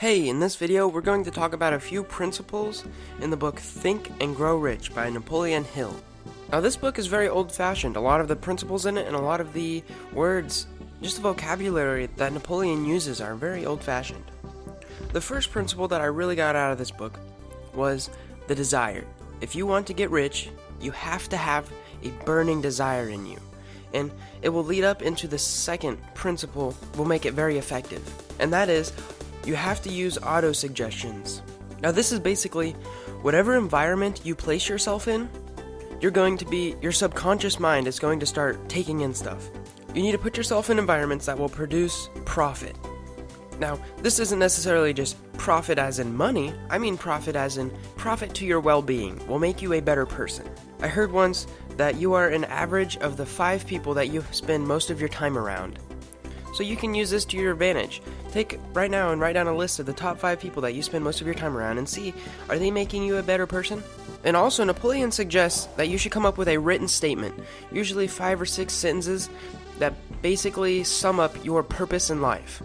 Hey, in this video we're going to talk about a few principles in the book Think and Grow Rich by Napoleon Hill. Now this book is very old-fashioned. A lot of the principles in it and a lot of the words, just the vocabulary that Napoleon uses are very old-fashioned. The first principle that I really got out of this book was the desire. If you want to get rich, you have to have a burning desire in you. And it will lead up into the second principle, will make it very effective. And that is, you have to use auto-suggestions. Now this is basically, whatever environment you place yourself in, your subconscious mind is going to start taking in stuff. You need to put yourself in environments that will produce profit. Now, this isn't necessarily just profit as in money, I mean profit as in profit to your well-being, will make you a better person. I heard once that you are an average of the 5 people that you spend most of your time around. So you can use this to your advantage. Take right now and write down a list of the top 5 people that you spend most of your time around and see, are they making you a better person? And also, Napoleon suggests that you should come up with a written statement, usually 5 or 6 sentences that basically sum up your purpose in life.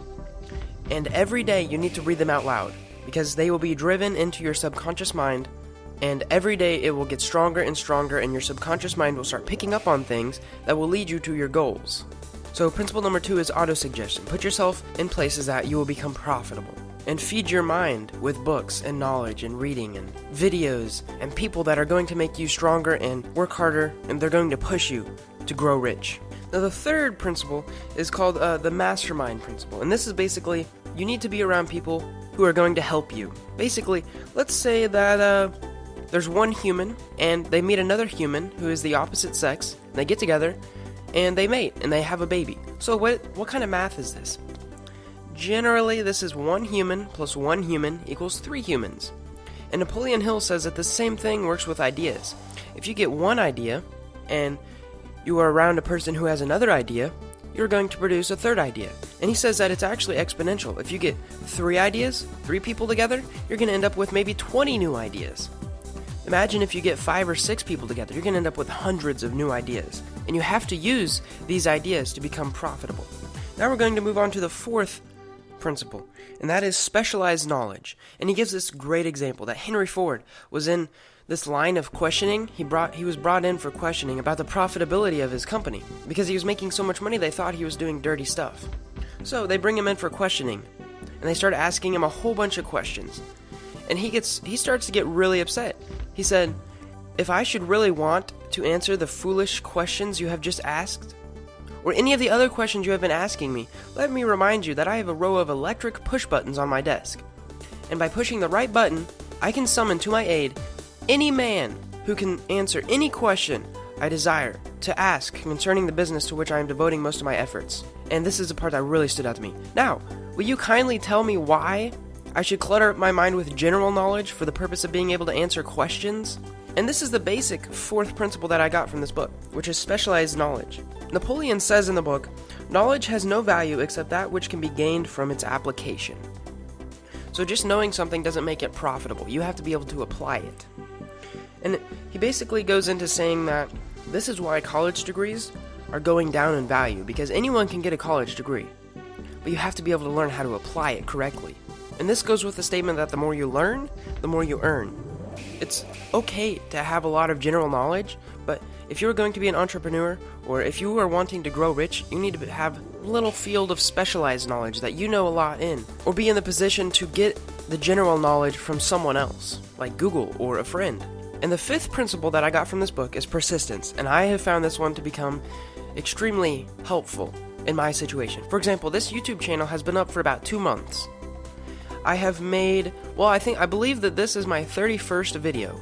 And every day you need to read them out loud, because they will be driven into your subconscious mind, and every day it will get stronger and stronger, and your subconscious mind will start picking up on things that will lead you to your goals. So principle number 2 is auto-suggestion. Put yourself in places that you will become profitable. And feed your mind with books and knowledge and reading and videos and people that are going to make you stronger and work harder, and they're going to push you to grow rich. Now the third principle is called the mastermind principle. And this is basically, you need to be around people who are going to help you. Basically, let's say that there's one human and they meet another human who is the opposite sex, and they get together and they mate, and they have a baby. So what kind of math is this? Generally, this is 1 human plus 1 human equals 3 humans. And Napoleon Hill says that the same thing works with ideas. If you get one idea, and you are around a person who has another idea, you're going to produce a third idea. And he says that it's actually exponential. If you get 3 ideas, 3 people together, you're going to end up with maybe 20 new ideas. Imagine if you get 5 or 6 people together, you're going to end up with hundreds of new ideas. And you have to use these ideas to become profitable. Now we're going to move on to the 4th principle, and that is specialized knowledge. And he gives this great example that Henry Ford was in this line of questioning. He was brought in for questioning about the profitability of his company. Because he was making so much money, they thought he was doing dirty stuff. So they bring him in for questioning, and they start asking him a whole bunch of questions. And he starts to get really upset. He said, "If I should really want to answer the foolish questions you have just asked, or any of the other questions you have been asking me, let me remind you that I have a row of electric push buttons on my desk. And by pushing the right button, I can summon to my aid any man who can answer any question I desire to ask concerning the business to which I am devoting most of my efforts." And this is the part that really stood out to me. Now, will you kindly tell me why I should clutter up my mind with general knowledge for the purpose of being able to answer questions? And this is the basic 4th principle that I got from this book, which is specialized knowledge. Napoleon says in the book, knowledge has no value except that which can be gained from its application. So just knowing something doesn't make it profitable. You have to be able to apply it. And he basically goes into saying that this is why college degrees are going down in value, because anyone can get a college degree, but you have to be able to learn how to apply it correctly. And this goes with the statement that the more you learn, the more you earn. It's okay to have a lot of general knowledge, but if you're going to be an entrepreneur, or if you are wanting to grow rich, you need to have a little field of specialized knowledge that you know a lot in, or be in the position to get the general knowledge from someone else, like Google or a friend. And the 5th principle that I got from this book is persistence, and I have found this one to become extremely helpful in my situation. For example, this YouTube channel has been up for about 2 months. I have made, I believe that this is my 31st video,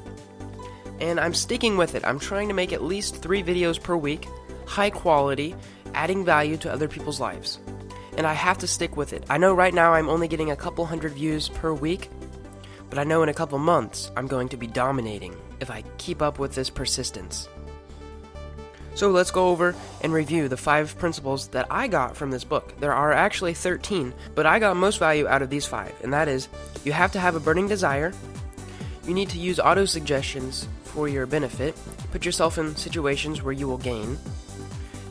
and I'm sticking with it. I'm trying to make at least 3 videos per week, high quality, adding value to other people's lives, and I have to stick with it. I know right now I'm only getting a couple hundred views per week, but I know in a couple months I'm going to be dominating if I keep up with this persistence. So let's go over and review the 5 principles that I got from this book. There are actually 13, but I got most value out of these 5, and that is, you have to have a burning desire, you need to use auto-suggestions for your benefit, put yourself in situations where you will gain,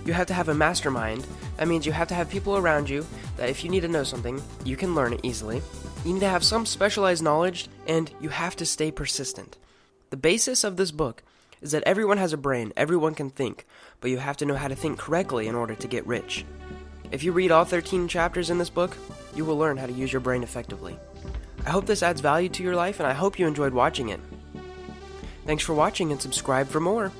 you have to have a mastermind, that means you have to have people around you that if you need to know something, you can learn it easily, You need to have some specialized knowledge, and you have to stay persistent. The basis of this book is that everyone has a brain, everyone can think, but you have to know how to think correctly in order to get rich. If you read all 13 chapters in this book, you will learn how to use your brain effectively. I hope this adds value to your life, and I hope you enjoyed watching it. Thanks for watching, and subscribe for more.